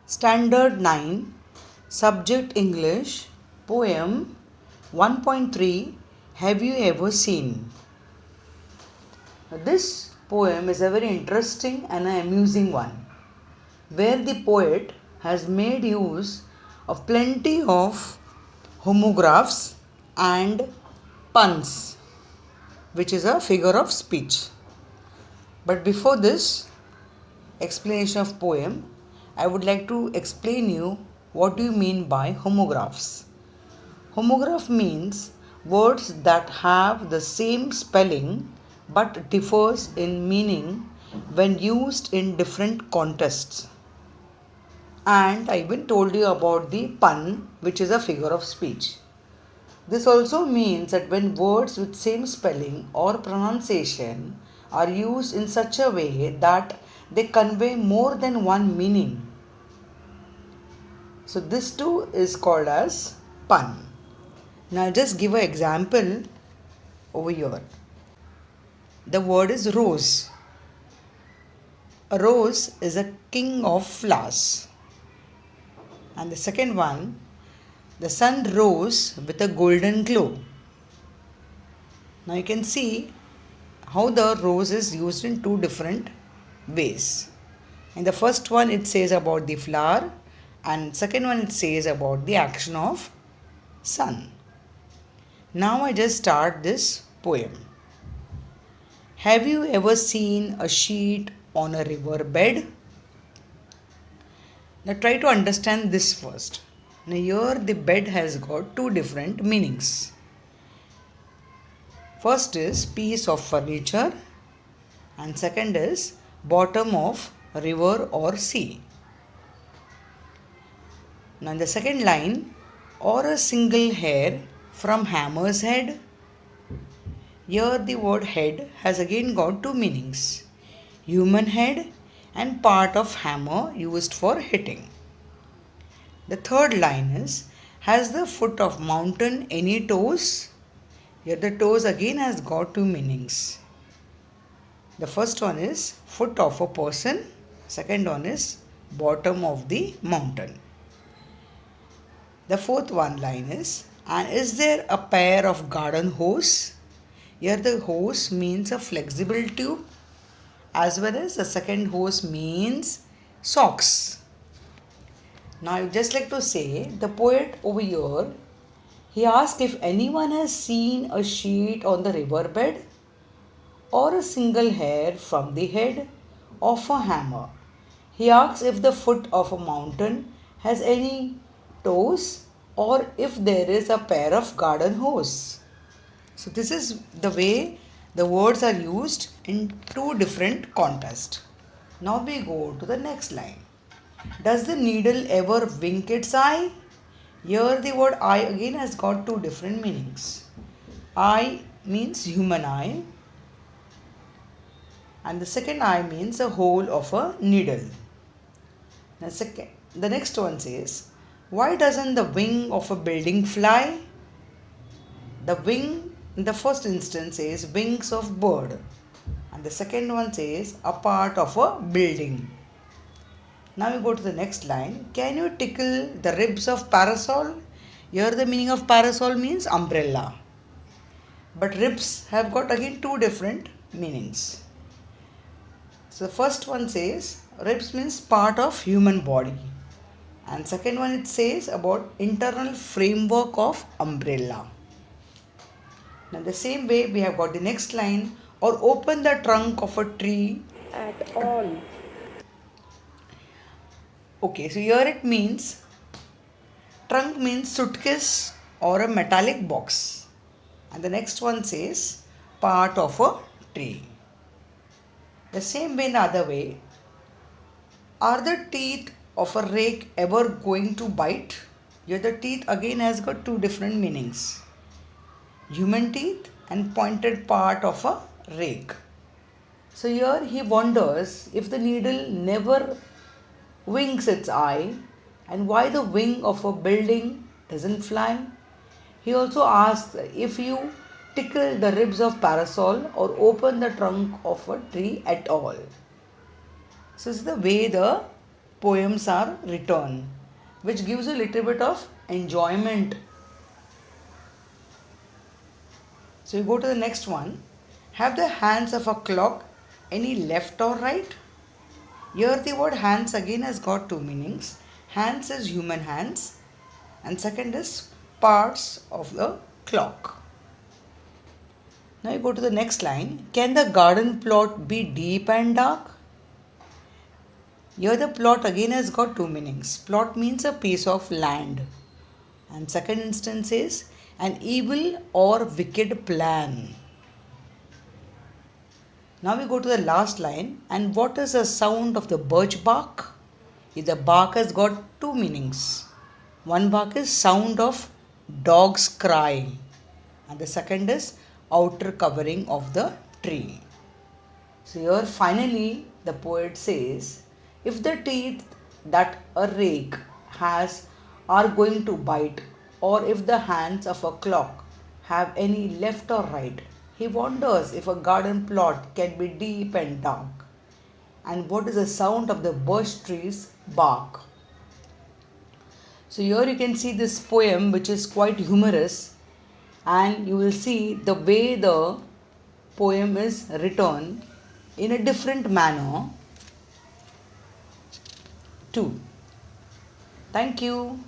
Standard 9, Subject English, Poem 1.3, Have You Ever Seen? This poem is a very interesting and an amusing one, where the poet has made use of plenty of homographs and puns, which is a figure of speech. But before this explanation of poem, I would like to explain you what do you mean by homographs. Homograph means words that have the same spelling but differs in meaning when used in different contexts. And I even told you about the pun, which is a figure of speech. This also means that when words with same spelling or pronunciation are used in such a way that they convey more than one meaning. So this too is called as pun. Now I'll just give an example over here. The word is rose. A rose is a king of flowers. And the second one, the sun rose with a golden glow. Now you can see how the rose is used in two different ways. In the first one it says about the flower, and second one it says about the action of sun. Now I just start this poem. Have you ever seen a sheet on a river bed? Now try to understand this first. Now here the bed has got two different meanings. First is piece of furniture and second is bottom of river or sea. Now in the second line, or a single hair from hammer's head. Here the word head has again got two meanings. Human head and part of hammer used for hitting. The third line is, has the foot of mountain any toes? Here the toes again has got two meanings. The first one is foot of a person. Second one is bottom of the mountain. The fourth one line is, and is there a pair of garden hose? Here the hose means a flexible tube, as well as the second hose means socks. Now I would just like to say, the poet over here, he asked if anyone has seen a sheet on the riverbed or a single hair from the head of a hammer. He asks if the foot of a mountain has any toes or if there is a pair of garden hose. So this is the way the words are used in two different contexts. Now we go to the next line. Does the needle ever wink its eye? Here the word eye again has got two different meanings. Eye means human eye and the second eye means a hole of a needle. The next one says, why doesn't the wing of a building fly? The wing in the first instance says wings of bird and the second one says a part of a building. Now we go to the next line. Can you tickle the ribs of parasol? Here the meaning of parasol means umbrella. But ribs have got again two different meanings. So the first one says ribs means part of human body. And second one it says about internal framework of umbrella. Now the same way we have got the next line, or open the trunk of a tree at all. Okay, so here it means, trunk means suitcase or a metallic box. And the next one says part of a tree. The same way in the other way, are the teeth of a rake ever going to bite? Here the teeth again has got two different meanings. Human teeth and pointed part of a rake. So here he wonders if the needle never winks its eye and why the wing of a building doesn't fly. He also asks if you tickle the ribs of parasol or open the trunk of a tree at all. So this is the way the poems are written, which gives a little bit of enjoyment. So you go to the next one. Have the hands of a clock any left or right? Here the word hands again has got two meanings. Hands is human hands and second is parts of the clock. Now you go to the next line. Can the garden plot be deep and dark? Here the plot again has got two meanings. Plot means a piece of land and second instance is an evil or wicked plan. Now we go to the last line. And what is the sound of the birch bark? The bark has got two meanings. One bark is sound of dog's cry and the second is outer covering of the tree. So here finally the poet says, if the teeth that a rake has are going to bite, or if the hands of a clock have any left or right, he wonders if a garden plot can be deep and dark. And what is the sound of the birch tree's bark? So here you can see this poem which is quite humorous, and you will see the way the poem is written in a different manner too. Thank you.